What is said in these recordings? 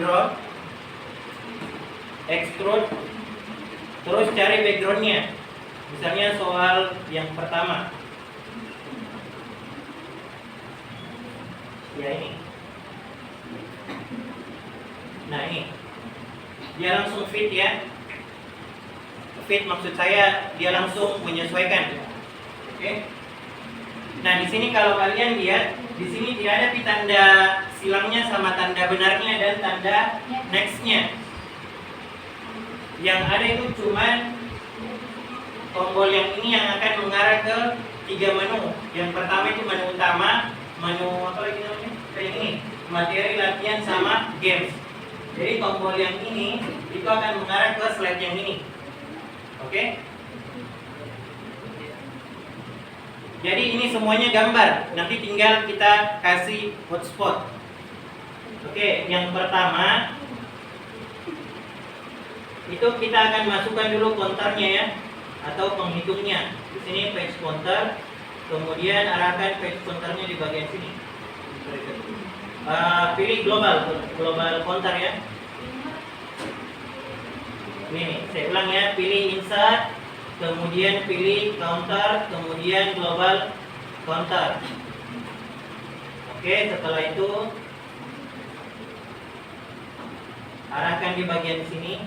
background, extrude, terus cari backgroundnya. Misalnya soal yang pertama, ya ini. Nah ini, dia langsung fit ya. Fit maksud saya dia langsung menyesuaikan. Oke. Nah di sini kalau kalian lihat, di sini tidak ada tanda silangnya sama tanda benarnya dan tanda next-nya. Yang ada itu cuman tombol yang ini yang akan mengarah ke 3 menu. Yang pertama itu menu utama, menu apa lagi namanya? Kayak ini, materi latihan sama games. Jadi tombol yang ini itu akan mengarah ke slide yang ini. Oke? Jadi ini semuanya gambar. Nanti tinggal kita kasih hotspot. Oke, yang pertama itu kita akan masukkan dulu counternya ya, atau penghitungnya. Di sini page counter, kemudian arahkan page counternya di bagian sini. Pilih global counter ya. Ini saya ulang ya, pilih insert, kemudian pilih counter, kemudian global counter. Oke, setelah itu arahkan di bagian sini.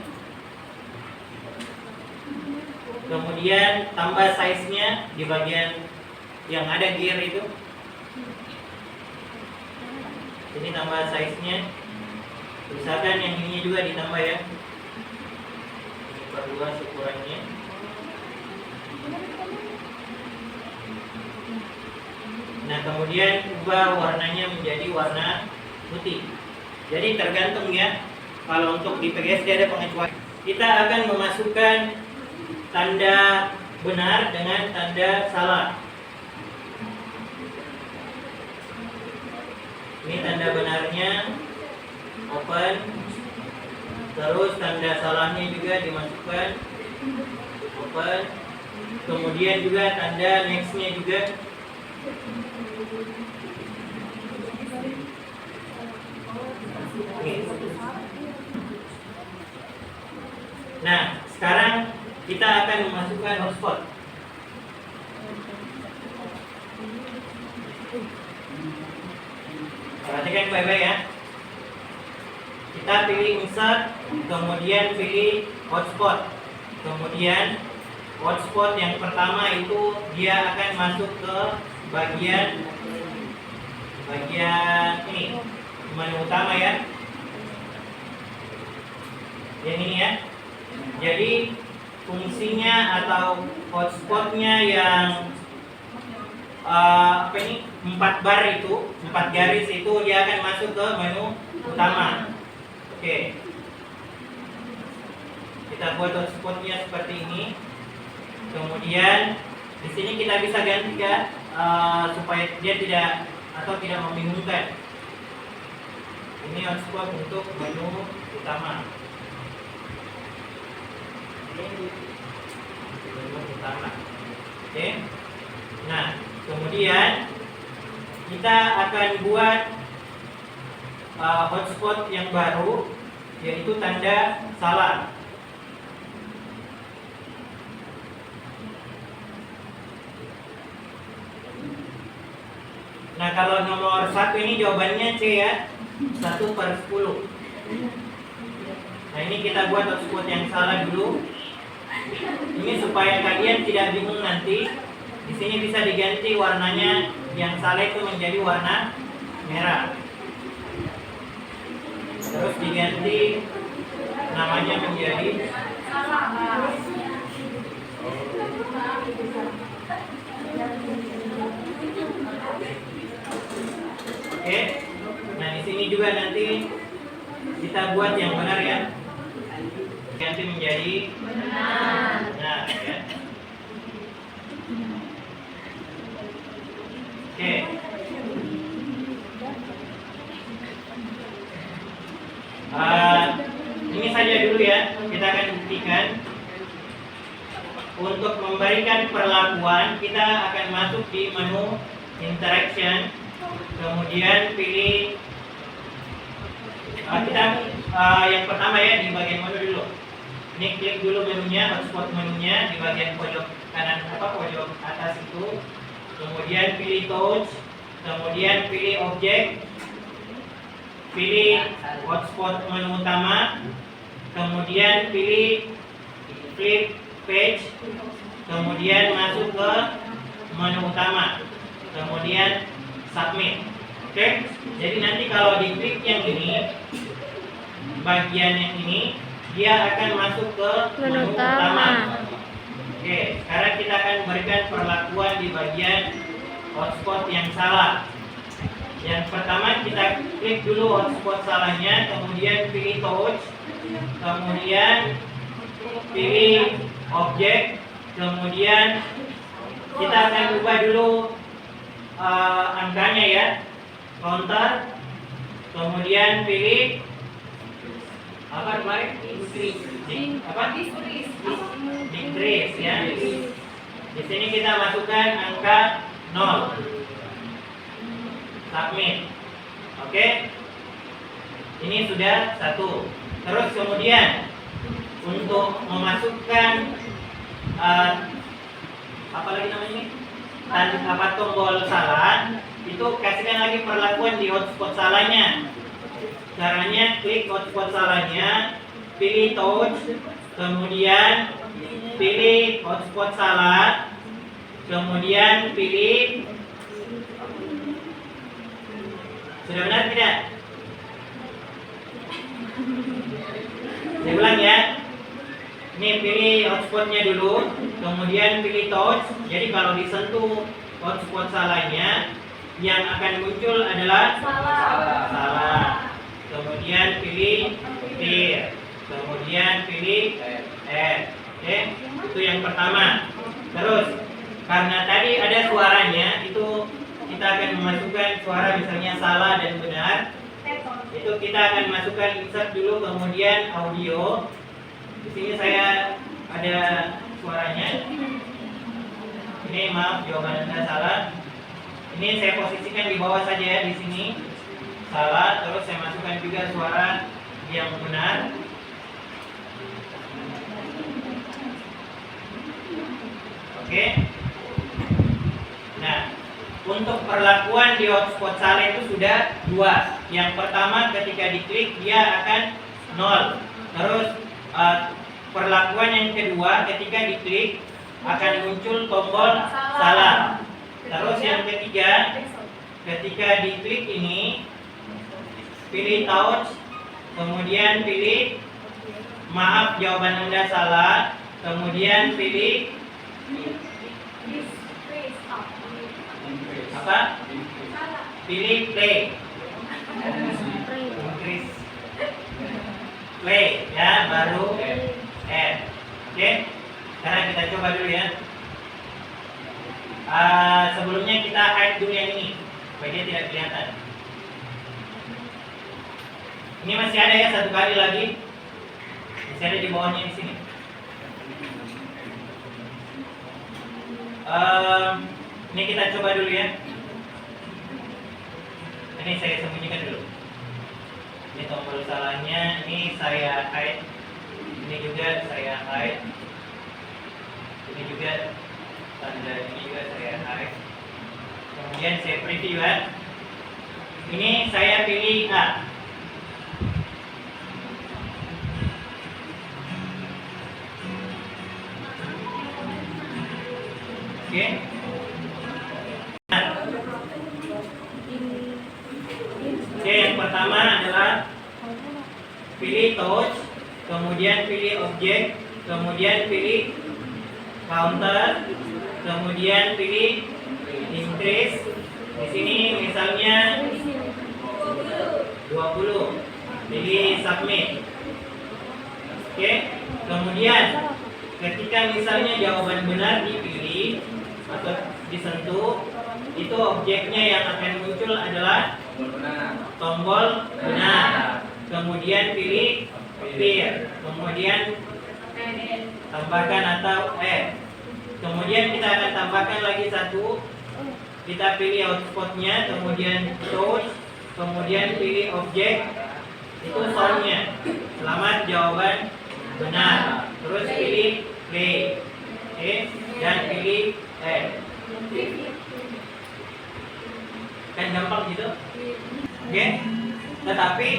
Kemudian tambah size-nya di bagian yang ada gear itu. Ini tambah size-nya. Usahakan yang ini juga ditambah ya. Perluas ukurannya. Nah kemudian ubah warnanya menjadi warna putih. Jadi tergantung ya. Kalau untuk di PGSD ada pengecualian. Kita akan memasukkan tanda benar dengan tanda salah. Ini tanda benarnya open. Terus tanda salahnya juga dimasukkan open. Kemudian juga tanda next-nya juga. Nah, sekarang kita akan memasukkan hotspot. Perhatikan baik-baik ya. Kita pilih insert, kemudian pilih hotspot. Kemudian hotspot yang pertama itu dia akan masuk ke bagian ini, menu utama ya. Yang ini ya. Jadi fungsinya atau hotspotnya yang 4 bar itu, 4 garis itu dia akan masuk ke menu utama. Oke. Kita buat hotspotnya seperti ini. Kemudian di sini kita bisa ganti ya, supaya dia tidak membingungkan. Ini hotspot untuk menu utama. Menu utama. Oke. Nah, kemudian kita akan buat hotspot yang baru, yaitu tanda salah. Nah, kalau nomor 1 ini jawabannya C ya, 1/10. Nah, ini kita buat hotspot yang salah dulu. Ini supaya kalian tidak bingung nanti. Di sini bisa diganti warnanya, yang salah itu menjadi warna merah. Terus diganti namanya menjadi Oke. Nah, di sini juga nanti kita buat yang benar ya. Ganti menjadi benar ya. Oke. Ini saja dulu ya. Kita akan buktikan. Untuk memberikan perlakuan, kita akan masuk di menu interaction. Kemudian pilih Yang pertama ya di bagian menu dulu. Ini klik dulu menunya, hotspot menunya di bagian pojok kanan pojok atas itu. Kemudian pilih touch, kemudian pilih objek, pilih hotspot menu utama, kemudian pilih flip page, kemudian masuk ke menu utama, kemudian submit. Oke, jadi nanti kalau diklik yang ini, bagian yang ini, dia akan masuk ke menu utama. Oke, sekarang kita akan berikan perlakuan di bagian hotspot yang salah. Yang pertama kita klik dulu hotspot salahnya, kemudian pilih touch, kemudian pilih objek, kemudian kita akan ubah dulu angkanya ya, counter, kemudian pilih apa kemarin? Decrease ya. Di sini kita masukkan angka 0. Submit. Oke. Ini sudah 1. Terus kemudian untuk memasukkan apa lagi namanya ini? Tombol salah, itu kasihkan lagi perlakuan di hotspot salahnya. Caranya klik hotspot salahnya, pilih touch, kemudian pilih hotspot salah, kemudian pilih. Sudah benar tidak? Saya ulang ya. Ini pilih hotspotnya dulu, kemudian pilih touch. Jadi kalau disentuh hotspot salahnya, yang akan muncul adalah salah. Kemudian pilih clear, kemudian pilih add. Oke, itu yang pertama. Terus karena tadi ada suaranya, itu kita akan memasukkan suara misalnya salah dan benar. Itu kita akan masukkan insert dulu, kemudian audio. Di sini saya ada suaranya. Ini maaf, jawaban Anda salah. Ini saya posisikan di bawah saja ya, di sini salah. Terus saya masukkan juga suara yang benar. Oke. Nah, untuk perlakuan di hotspot salah itu sudah 2. Yang pertama ketika diklik dia akan 0. Terus perlakuan yang kedua ketika diklik akan muncul tombol salah. Terus yang ketiga ketika diklik ini pilih touch, kemudian pilih maaf jawaban Anda salah, kemudian pilih apa? Pilih play. Play ya, baru add. Oke. Sekarang kita coba dulu ya. Sebelumnya kita hide dulu yang ini supaya dia tidak kelihatan. Ini masih ada ya, satu kali lagi. Masih ada di bawahnya di sini. Ini kita coba dulu ya. Ini saya sembunyikan dulu. Ini tombol salahnya, ini saya hide. Ini juga saya hide. Ini juga tanda ini juga saya hide. Kemudian saya preview ya. Ini saya pilih A. Oke. Oke, yang pertama adalah pilih touch, kemudian pilih objek, kemudian pilih counter, kemudian pilih increase. Di sini misalnya 20. Pilih submit. Oke. Kemudian ketika misalnya jawaban benar dipilih atau disentuh, itu objeknya yang akan muncul adalah tombol benar. Kemudian pilih clear, kemudian tambahkan atau kemudian kita akan tambahkan lagi satu. Kita pilih hotspotnya, kemudian touch, kemudian pilih objek, Itu soundnya. Selamat jawaban benar. Terus pilih play. Oke, dan pilih add. Kan gampang gitu. Oke. Tetapi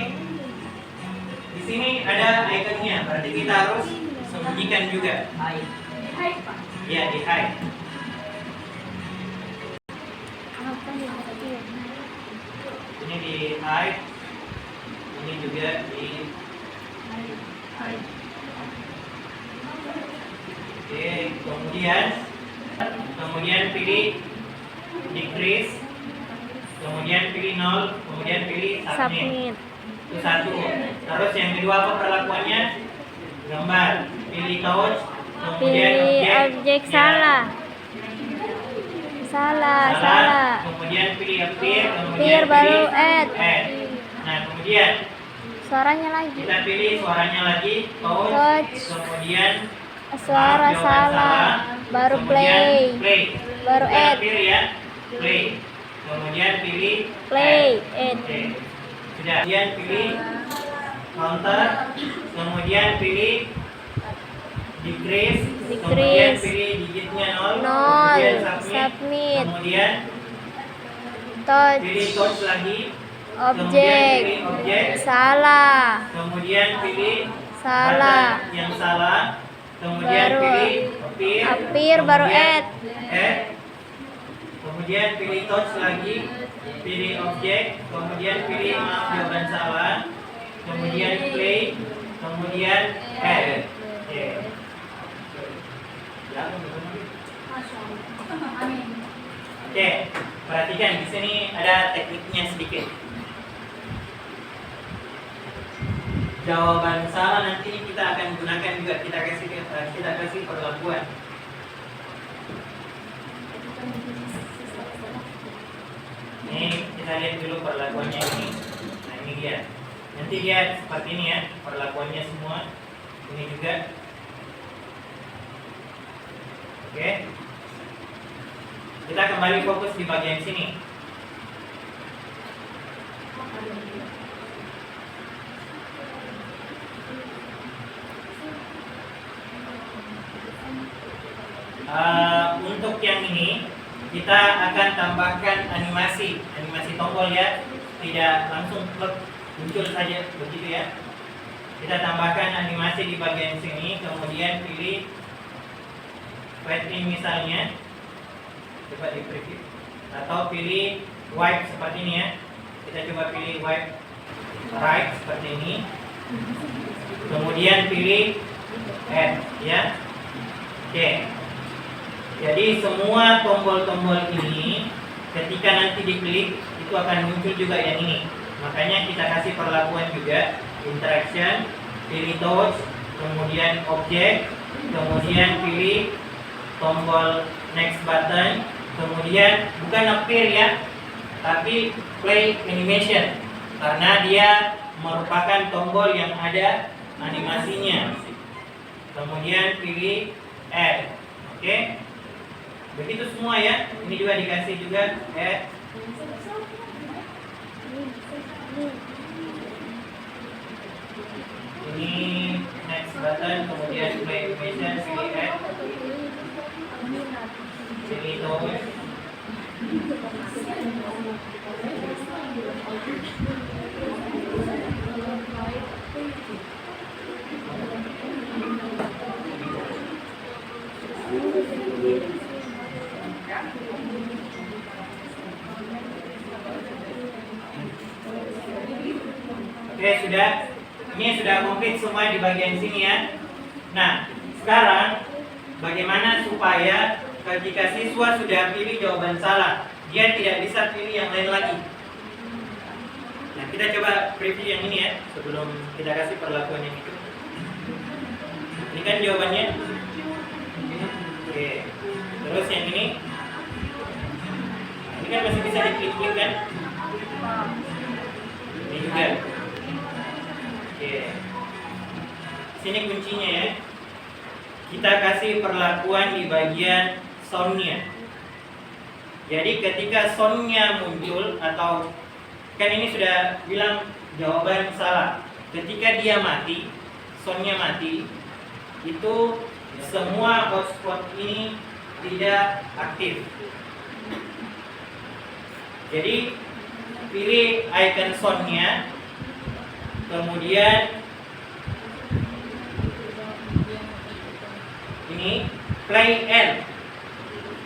di sini ada ikonnya, berarti kita harus sembunyikan juga. Ya, di hide. Ini di hide. Ini juga di hide. Oke, kemudian pilih decrease, kemudian pilih 0, kemudian pilih submit. Itu satu. Terus yang kedua apa perlakuannya? Gambar. Pilih touch, kemudian objek salah. Kemudian pilih appear, kemudian baru pilih add. Nah, kemudian Suaranya lagi. kita pilih suaranya lagi, Touch. kemudian Suara salah. Baru kemudian play. Baru Bukan add. appear ya, play. Kemudian pilih Play. Add. Oke. Sudah. Kemudian pilih counter, kemudian pilih decrease, kemudian pilih digitnya 0, kemudian submit, kemudian Touch. pilih touch lagi, Objek. kemudian pilih objek, Salah. kemudian pilih Salah. button yang salah, kemudian Baru pilih appear, baru kemudian add. Kemudian pilih touch lagi, pilih objek, kemudian pilih jawaban salah, kemudian play, kemudian add. Oke. Oke, perhatikan di sini ada tekniknya sedikit. Jawaban salah nanti kita akan gunakan juga, kita kasih perlakuan. Ini kita lihat dulu perlakuannya ini. Nah, ini dia. Nanti dia seperti ini ya, perlakuannya semua. Ini juga. Oke. Kita kembali fokus di bagian sini. Untuk yang ini kita akan tambahkan animasi tombol ya, tidak langsung muncul saja begitu ya. Kita tambahkan animasi di bagian sini, kemudian pilih fade in misalnya, coba di preview, atau pilih wipe seperti ini ya. Kita coba pilih wipe right seperti ini, kemudian pilih add ya. Oke. Jadi semua tombol-tombol ini ketika nanti diklik itu akan muncul juga yang ini. Makanya kita kasih perlakuan juga, interaction, pilih touch, kemudian objek, kemudian pilih tombol next button, kemudian bukan appear ya, tapi play animation karena dia merupakan tombol yang ada animasinya. Kemudian pilih add. Oke. Begitu semua ya. Ini juga dikasih juga add. Ini next button, kemudian play animation, pilih add, pilih touch. Oke, sudah. Ini sudah komplit semua di bagian sini ya. Nah, sekarang bagaimana supaya ketika siswa sudah pilih jawaban salah, dia tidak bisa pilih yang lain lagi. Nah, kita coba preview yang ini ya, sebelum kita kasih perlakuan yang itu. Ini kan jawabannya. Oke. Terus yang ini. Ini kan masih bisa diklik-klik kan? Ini juga. Oke. Sini kuncinya ya. Kita kasih perlakuan di bagian soundnya. Jadi ketika soundnya muncul atau kan ini sudah bilang jawaban salah. ketika dia mati, sonnya mati, itu semua hotspot ini tidak aktif. Jadi pilih icon sonnya, kemudian ini play end.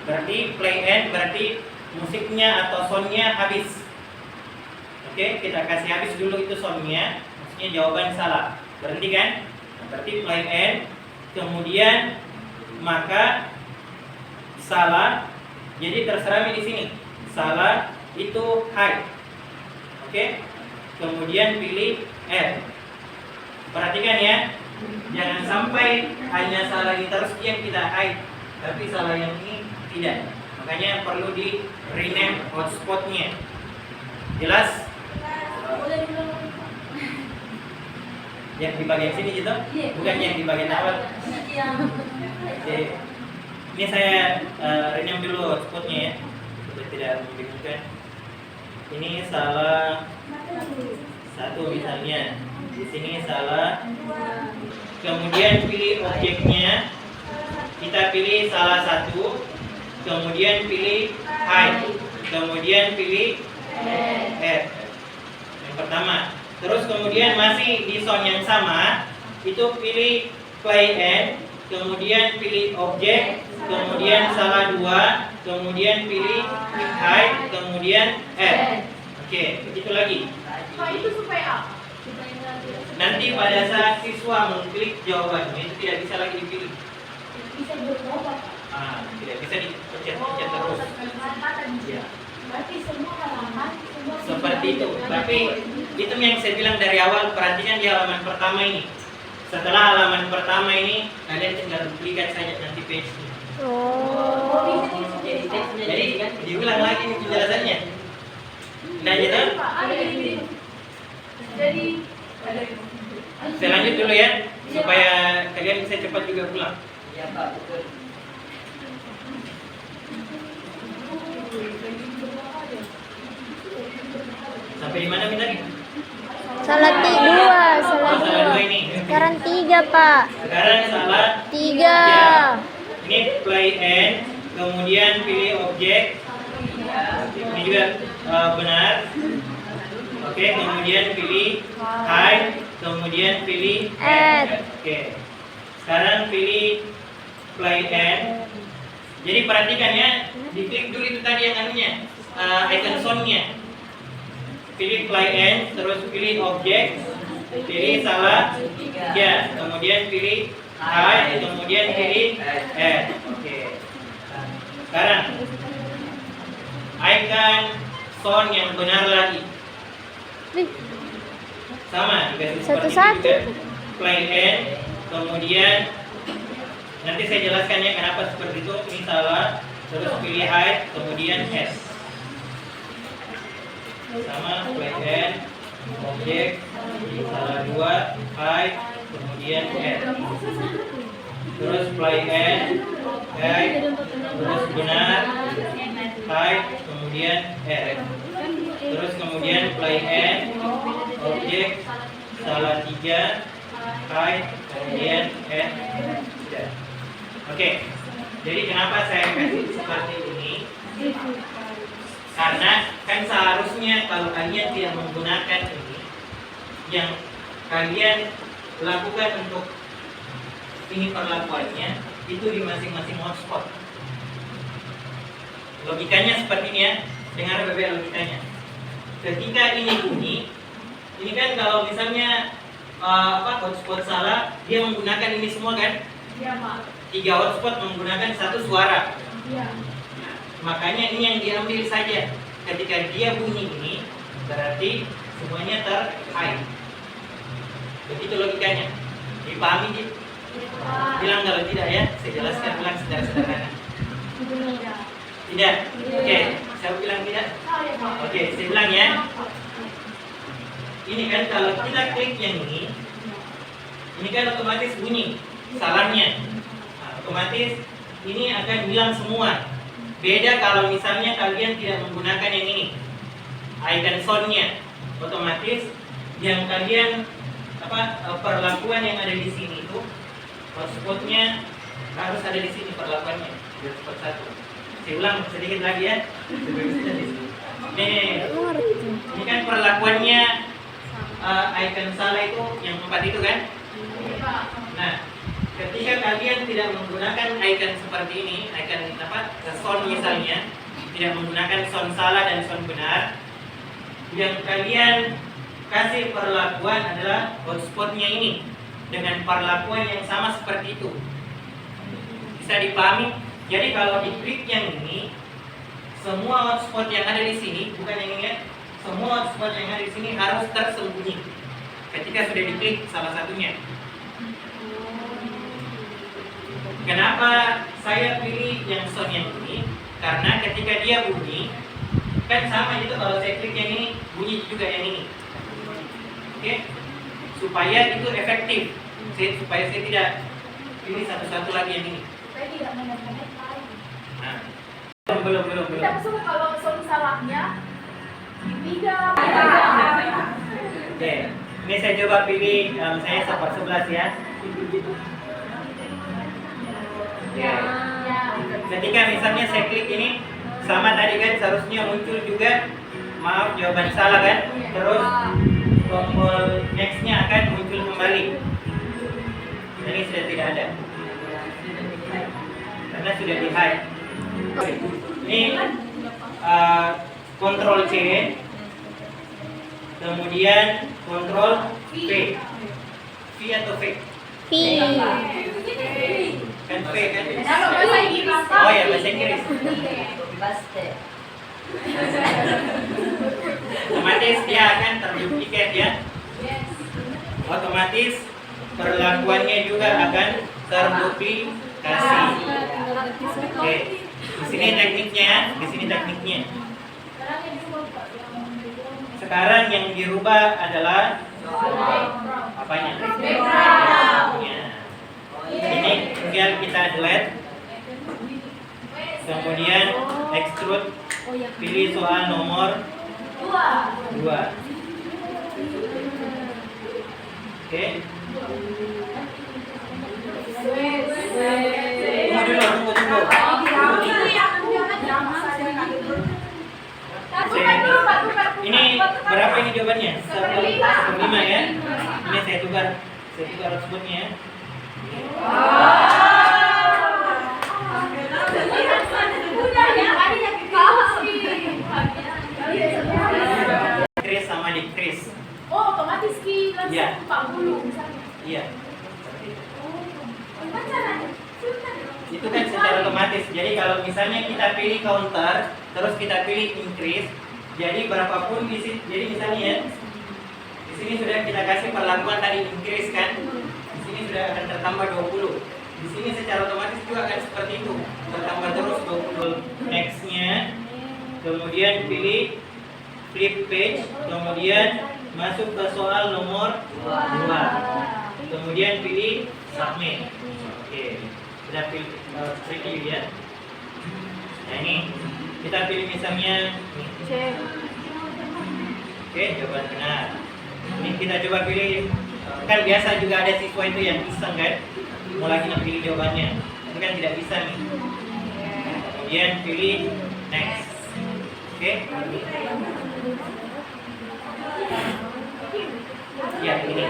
Berarti musiknya atau soundnya habis. Oke, kita kasih habis dulu itu soundnya. Maksudnya jawaban salah. Berhenti kan? Berarti play end. Kemudian maka salah. Jadi terserah di sini. Salah itu high. Oke. Kemudian pilih end. Perhatikan ya. Jangan sampai hanya salah ini terus yang kita hide, tapi salah yang ini tidak. Makanya perlu di rename hotspotnya. Jelas? Yang di bagian sini gitu? Bukan yang di bagian awal. Oke. Ini saya rename dulu hotspotnya ya, supaya tidak membingungkan. Ini salah satu misalnya. Di sini salah. Kemudian pilih objeknya. Kita pilih salah satu. Kemudian pilih hide. Kemudian pilih add. Yang pertama. Terus kemudian masih di sound yang sama, itu pilih play end. Kemudian pilih objek. Kemudian salah dua. Kemudian pilih hide. Kemudian add. Oke, begitu lagi. Itu supaya apa? Nanti pada saat siswa mengklik jawabannya itu tidak bisa lagi dipilih. Bisa berubah. Tidak bisa dipencet-pencet terus. Ya. Berarti semua halaman Seperti itu. Tapi itu yang saya bilang dari awal, perhatikan di halaman pertama ini. Setelah halaman pertama ini kalian tinggal duplikat saja nanti page-nya. Oh. Jadi diulang lagi nih penjelasannya. Nah, gitu. Jadi Saya lanjut dulu ya, supaya kalian bisa cepat juga pulang. Iya Pak, betul. Sampai di mana tadi? Salah dua, salah Oh, salah dua dua. ini. Sekarang 3, Pak. Sekarang salah 3. Ini play end, kemudian pilih objek. Ini juga benar. Oke, kemudian pilih hide, kemudian pilih Add. Oke. Sekarang pilih play end. Jadi perhatikan ya, diklik dulu itu tadi yang anunya, icon soundnya. Pilih play end, terus pilih objek, pilih salah, ya, kemudian pilih hide, kemudian pilih add. Oke. Sekarang icon sound yang benar lagi. Sama, dikasih seperti Satu-satu. itu juga. Play end, kemudian nanti saya jelaskan ya kenapa seperti itu. Ini salah, terus pilih hide, kemudian S. Sama, play end, objek, salah dua, hide, kemudian S. Terus play end, hide, terus benar, hide, kemudian S. Terus kemudian play end, objek, salah tiga, hide, kemudian add. Oke. Jadi kenapa saya kasih seperti ini? Karena kan seharusnya kalau kalian tidak menggunakan ini, yang kalian lakukan untuk ini perlakuannya itu di masing-masing hotspot. Logikanya seperti ini ya. Dengar beberapa logikanya. Ketika ini bunyi, ini kan kalau misalnya hotspot salah, dia menggunakan ini semua kan? Iya, Pak. 3 hotspot menggunakan satu suara. Iya. Makanya ini yang diambil saja. Ketika dia bunyi ini, berarti semuanya ter-hide. Begitu logikanya. Dipahami Ji? Bilang kalau tidak ya, saya jelaskan ulang secara sederhana. Tidak? Oke, saya bilang tidak. Oke, saya bilang ya. Ini kan kalau kita klik yang ini kan otomatis bunyi salahnya. Nah, otomatis ini akan bilang semua. Beda kalau misalnya kalian tidak menggunakan yang ini, icon soundnya, otomatis yang kalian perlakuan yang ada di sini itu hotspotnya harus ada di sini perlakuannya di hotspot 1. Saya ulang sedikit lagi ya. Ini kan perlakuannya icon salah itu yang 4 itu kan. Nah, ketika kalian tidak menggunakan icon seperti ini, icon sound misalnya, tidak menggunakan sound salah dan sound benar, yang kalian kasih perlakuan adalah hotspotnya ini dengan perlakuan yang sama seperti itu. Bisa dipahami? Jadi kalau diklik yang ini, semua hotspot yang ada di sini, bukan yang ini ya, semua hotspot yang ada di sini harus tersembunyi ketika sudah diklik salah satunya. Kenapa saya pilih yang sound yang ini? Karena ketika dia bunyi, kan sama itu kalau saya klik yang ini, bunyi juga yang ini. Oke? Supaya itu efektif. Supaya saya tidak pilih satu-satu lagi yang ini. Saya tidak menemukan Nah, belum. Tidak suka kalau sound salahnya tidak. Oke, ini saya coba pilih saya 1/11 ya. Ya. Ketika misalnya saya klik ini, sama tadi kan seharusnya muncul juga, maaf jawaban salah kan, terus tombol next-nya akan muncul kembali. Ini sudah tidak ada karena sudah di hide. Ini Ctrl C, kemudian Ctrl V. V atau V? P. Kan V kan? Bahasa Inggris. Oh ya, bahasa Inggris. Otomatis dia akan terduplikat ya. Otomatis perlakuannya juga akan terduplikasi. Oke. Di sini tekniknya, di sini tekniknya. Sekarang yang dirubah adalah apanya? Ya. Ini tinggal kita delete. Kemudian extrude, pilih soal nomor 2. Oke. Tunggu. Ini berapa ini jawabannya? 1/5 ya. Ini saya tukar hotspotnya. Decrease sama decrease. Oh, otomatis langsung Iya. 40 misalnya. Iya. Gimana caranya? Itu kan secara otomatis. Jadi kalau misalnya kita pilih counter, terus kita pilih increase, jadi berapapun di sini. Jadi misalnya ya, di sini sudah kita kasih perlakuan tadi increase kan, di sini sudah akan tertambah 20. Di sini secara otomatis juga akan seperti itu, bertambah terus 20. Next-nya, kemudian pilih flip page, kemudian masuk ke soal nomor 2. Kemudian pilih submit. Oke. Kita pilih preview ya. Nah ini kita pilih misalnya ini. Oke, jawaban benar. Ini kita coba pilih. Kan biasa juga ada siswa itu yang iseng kan, mau lagi pilih jawabannya. Itu kan tidak bisa nih. Kemudian pilih next. Oke. Ya ini.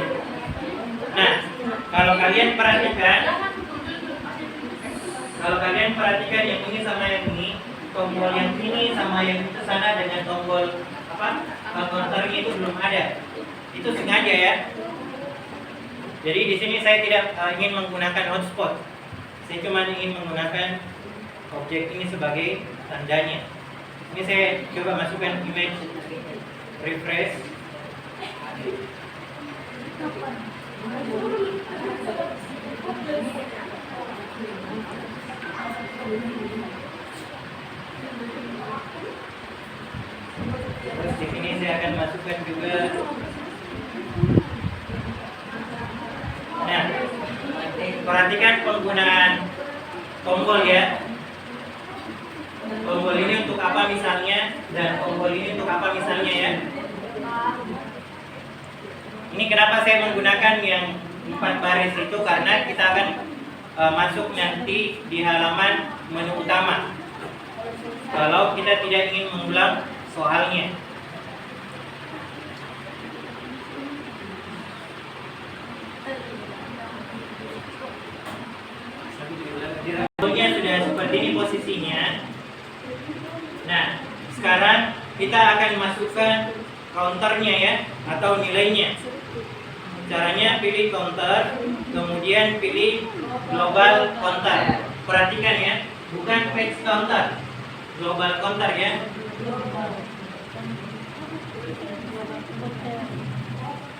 Nah, kalau kalian perhatikan yang ini sama yang ini, tombol yang ini sama yang itu sana dengan tombol counternya itu belum ada. Itu sengaja ya. Jadi di sini saya tidak ingin menggunakan hotspot. Saya cuma ingin menggunakan objek ini sebagai tandanya. Ini saya coba masukkan image refresh. Terus di sini saya akan masukkan juga. Nah, perhatikan penggunaan tombol ya. Tombol ini untuk apa misalnya, dan tombol ini untuk apa misalnya ya. Ini kenapa saya menggunakan yang 4 baris itu, karena kita akan masuk nanti di halaman menu utama kalau kita tidak ingin mengulang soalnya. Contohnya sudah seperti ini posisinya. Nah, sekarang kita akan masukkan counternya ya, atau nilainya. Caranya pilih counter, kemudian pilih global counter. Perhatikan ya, bukan page counter, global counter ya.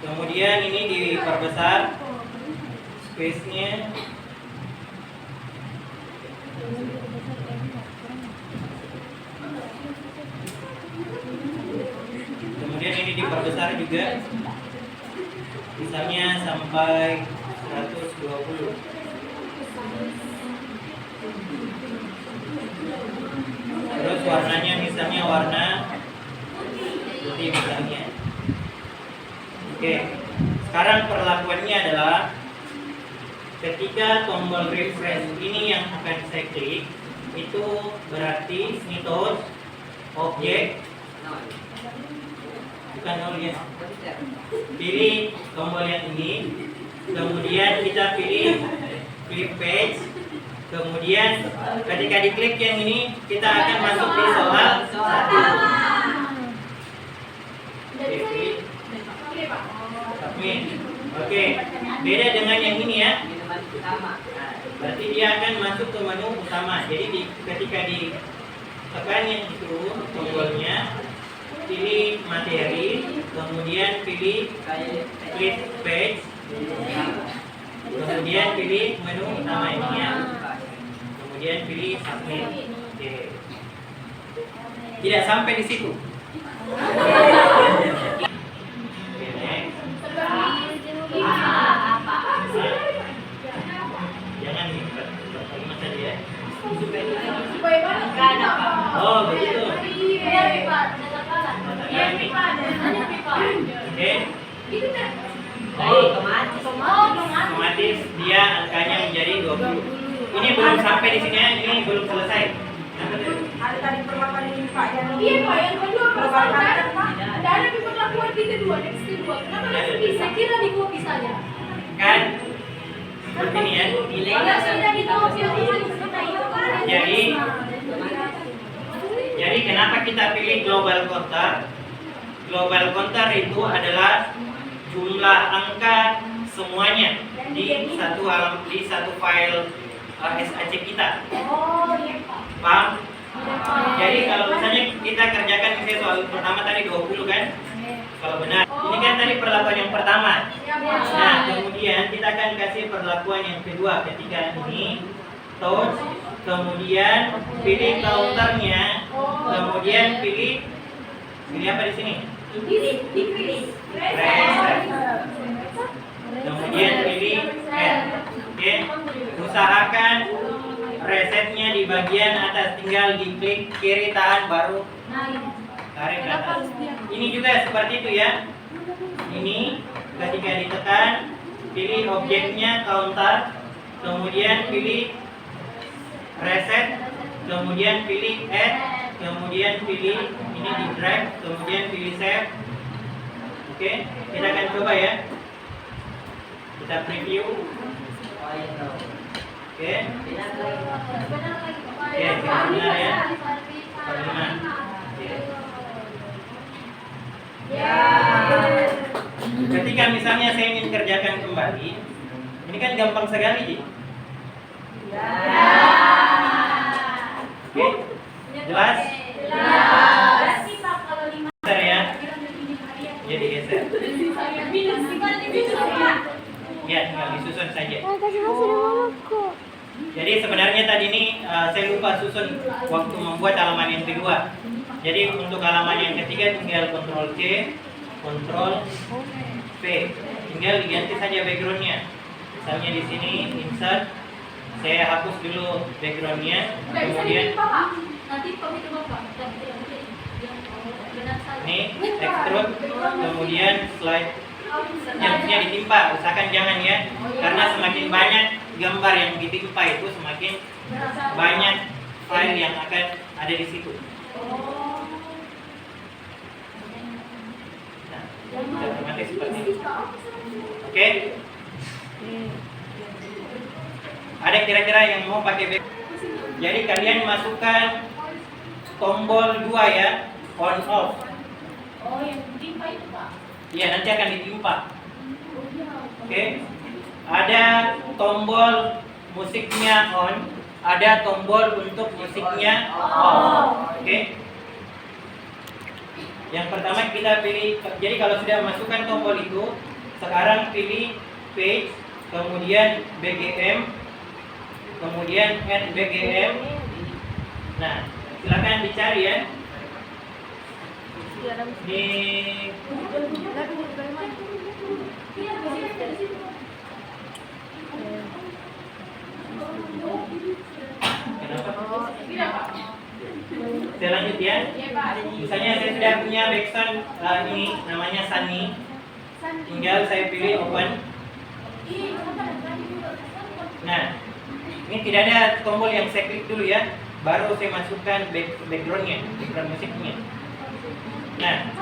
Kemudian ini diperbesar space-nya. Kemudian ini diperbesar juga, misalnya sampai 120. Terus warnanya misalnya warna putih misalnya. Oke, sekarang perlakuannya adalah ketika tombol refresh ini yang akan saya klik, itu berarti metode objek bukan nol ya. Pilih tombol yang ini, kemudian kita pilih flip page, kemudian ketika diklik yang ini kita akan masuk di soal 1. Oke, klik submit. Oke, beda dengan yang ini ya. Berarti dia akan masuk ke menu utama. Jadi ketika ditekan yang itu tombolnya, pilih materi, kemudian pilih flip page, kemudian pilih menu utama ini ya, kemudian pilih submit. Oke. Tidak sampai di situ. Oke, next. Jangan kalimat tadi ya. Oh begitu. Oke. Otomatis dia angkanya menjadi 20. Ini belum sampai di sini ya, ini belum selesai. Ada tadi perlakuan ini Pak yang iya Pak, yang kedua perlakuan Pak. Ada di perlakuan di kedua, next kedua. Kenapa langsung bisa kira di copy saja? Kan seperti ini ya. Kalau sudah di copy Jadi kenapa kita pilih global counter? Global counter itu adalah jumlah angka semuanya di satu file SAC kita. Oh iya Pak. Paham? Jadi kalau misalnya kita kerjakan misalnya soal pertama tadi 20 kan? Kalau benar. Ini kan tadi perlakuan yang pertama. Nah, kemudian kita akan kasih perlakuan yang kedua ketika ini touch, kemudian pilih counternya, kemudian pilih apa di sini? Dipilih. Reset. Kemudian pilih add. Oke. Usahakan resetnya di bagian atas, tinggal diklik kiri tahan baru tarik ke atas. Ini juga seperti itu ya. Ini ketika ditekan pilih objeknya counter, kemudian pilih reset, kemudian pilih add, kemudian pilih ini di drag, kemudian pilih save. Oke, kita akan coba ya. Kita preview. Oke. Oke, benar ya. Bagaimana? Ketika misalnya saya ingin kerjakan kembali, ini kan gampang sekali, Ji. Oke, jelas? Geser ya. Jadi geser. Ya, tinggal disusun saja. Jadi sebenarnya tadi ini saya lupa susun waktu membuat halaman yang kedua. Jadi untuk halaman yang ketiga tinggal Ctrl C, Ctrl V, tinggal diganti saja backgroundnya. Misalnya di sini insert, saya hapus dulu backgroundnya, kemudian ini extrude, kemudian slide Jamnya ditimpa, usahakan jangan ya, karena semakin banyak gambar yang ditimpa itu semakin banyak file yang akan ada di situ. Nah, otomatis seperti ini. Oke? Ada kira-kira yang mau pakai back? Jadi kalian masukkan tombol 2 ya, on off. Oh, yang ditimpa itu, Pak. Iya, nanti akan ditimpa. Oke. Ada tombol musiknya on, ada tombol untuk musiknya off. Oke. Yang pertama kita pilih, jadi kalau sudah masukkan tombol itu, sekarang pilih page, kemudian BGM, kemudian add BGM. Nah, silakan dicari ya. Di saya lanjut ya. Misalnya saya sudah punya background ini namanya Sunny. Tinggal saya pilih open. Nah, ini tidak ada tombol yang saya klik dulu ya. Baru saya masukkan backgroundnya, background musiknya. Nah,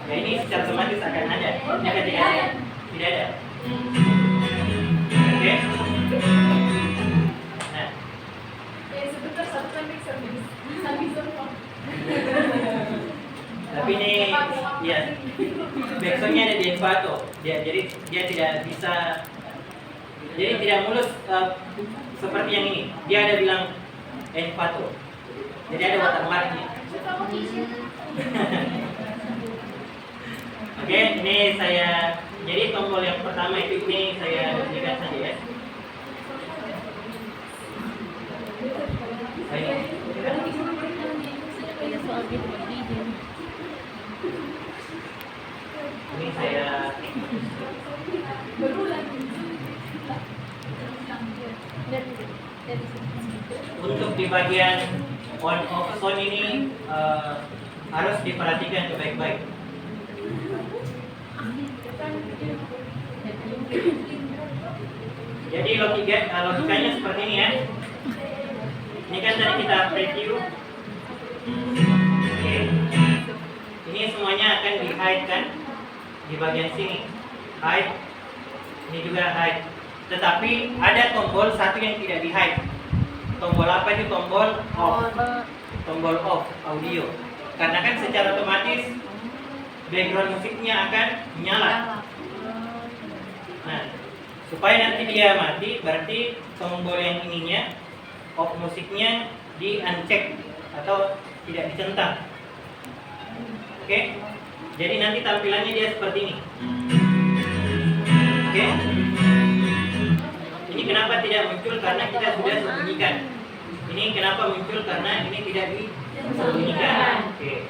ya ini secara otomatis akan ada. Ini ketika tidak ada. Oke. Nah, Sebentar, satu sampai semua. tapi ini ya backsoundnya ada di Envato. Jadi dia tidak bisa, jadi tidak mulus seperti yang ini. Dia ada bilang Envato. Jadi ada watermarknya. Oke, ini saya, jadi tombol yang pertama itu ini saya lihat saja ya. Ini saya untuk di bagian on off sound ini harus diperhatikan baik-baik. Jadi logikanya seperti ini ya. Ini kan tadi kita preview. Oke. Ini semuanya akan di hide kan di bagian sini. Hide. Ini juga hide. Tetapi ada tombol satu yang tidak di hide. Tombol apa itu? Tombol off. Tombol off audio. Karena kan secara otomatis background musiknya akan menyala. Nah, supaya nanti dia mati, berarti tombol yang ininya off musiknya di uncheck atau tidak dicentang. Oke? Jadi nanti tampilannya dia seperti ini. Oke? Ini kenapa tidak muncul? Karena kita sudah sembunyikan. Ini kenapa muncul? Karena ini tidak disembunyikan. Oke.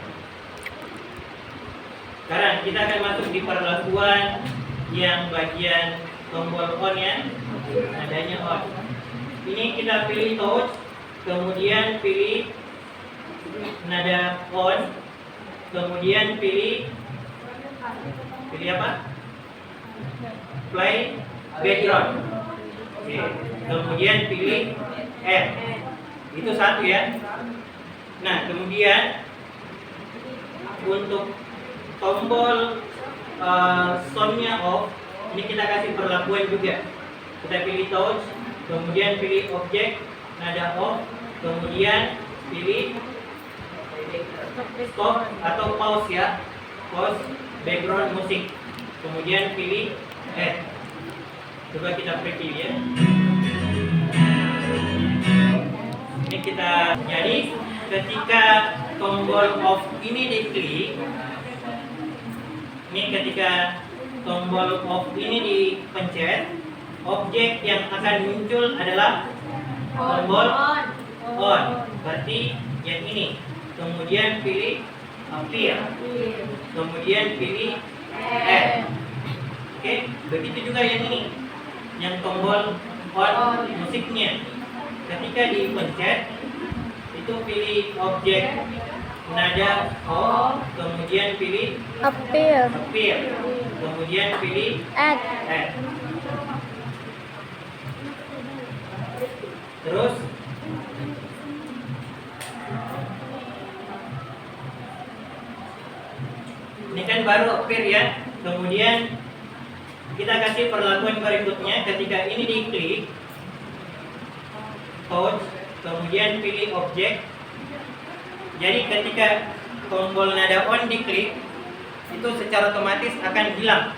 Sekarang kita akan masuk di perlakuan yang bagian tombol on ya, adanya on. Ini kita pilih touch, kemudian pilih nada on, kemudian pilih apa? Play background. Oke. Kemudian pilih add. Itu satu ya. Nah, kemudian untuk tombol soundnya off, ini kita kasih perlakuan juga. Kita pilih touch, kemudian pilih objek, nada off, kemudian pilih stop atau pause ya, pause background musik, kemudian pilih add. Coba kita preview ya. Ini kita, jadi ketika tombol off ini diklik, ini ketika tombol off ini dipencet, objek yang akan muncul adalah tombol on. Berarti yang ini. Kemudian pilih appear. Kemudian pilih add. Oke, begitu juga yang ini. Yang tombol on musiknya. Ketika dipencet, itu pilih objek nada off, kemudian pilih Appear. appear, kemudian pilih Add. add. Terus ini kan baru appear ya. Kemudian kita kasih perlakuan berikutnya. Ketika ini diklik, touch, kemudian pilih objek. Jadi ketika tombol nada on diklik, itu secara otomatis akan hilang.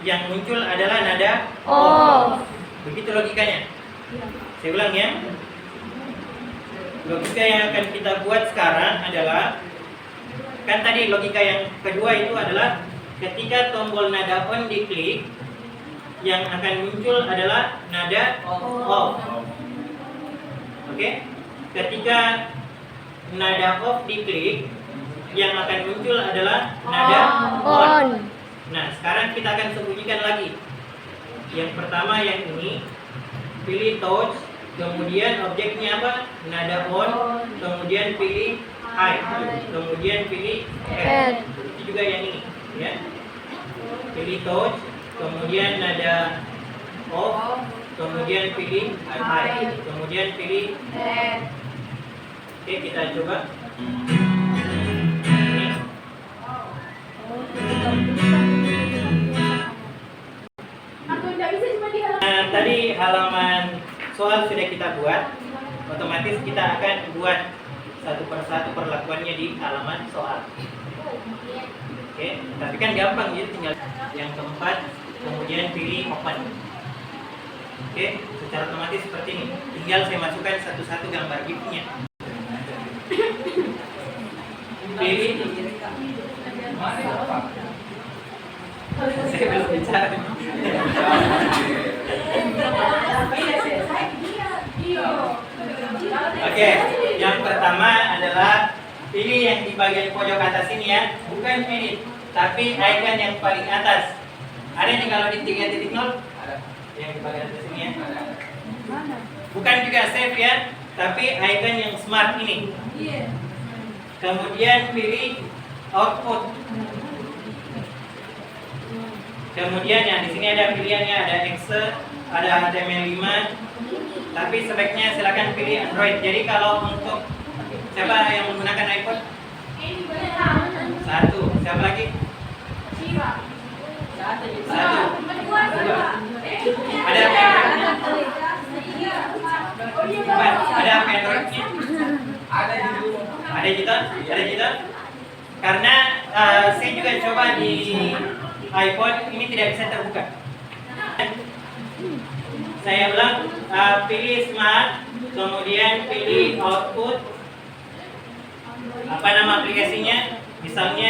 Yang muncul adalah nada Off. Begitu logikanya. Saya ulang ya. Logika yang akan kita buat sekarang adalah, kan tadi logika yang kedua itu adalah ketika tombol nada on diklik, yang akan muncul adalah nada off. Oke? Ketika nada off diklik, yang akan muncul adalah nada On. Nah, sekarang kita akan sembunyikan lagi. Yang pertama yang ini, pilih touch, kemudian objeknya apa? Nada on, kemudian pilih hide, kemudian pilih add. Itu juga yang ini, ya. Pilih touch, kemudian nada off, kemudian pilih hide, kemudian pilih add. Oke, kita coba. Ini. Nah, tadi halaman soal sudah kita buat, otomatis kita akan buat satu persatu perlakuannya di halaman soal. Oke, tapi kan gampang ya, tinggal yang keempat, kemudian pilih open. Oke, secara otomatis seperti ini. Tinggal saya masukkan satu-satu gambar gifnya. Pilih. Saya belum bicara. Oke, yang pertama adalah pilih yang di bagian pojok atas ini ya, bukan pilih, tapi icon yang paling atas. Ada nih kalau di 3.0? Ada. Yang di bagian atas ini ya. Bukan juga save ya, tapi icon yang smart ini. Kemudian pilih output. Kemudian yang di sini ada pilihannya, ada Excel, ada HTML5. Tapi sebaiknya silakan pilih Android. Jadi kalau untuk siapa yang menggunakan iPhone? Satu. Siapa lagi? Satu. Ada apa Androidnya? Ada apa Androidnya? Ada juga? Ada juga? Karena saya juga coba di iPhone ini tidak bisa terbuka. Saya ulang, pilih smart, kemudian pilih output. Apa nama aplikasinya? Misalnya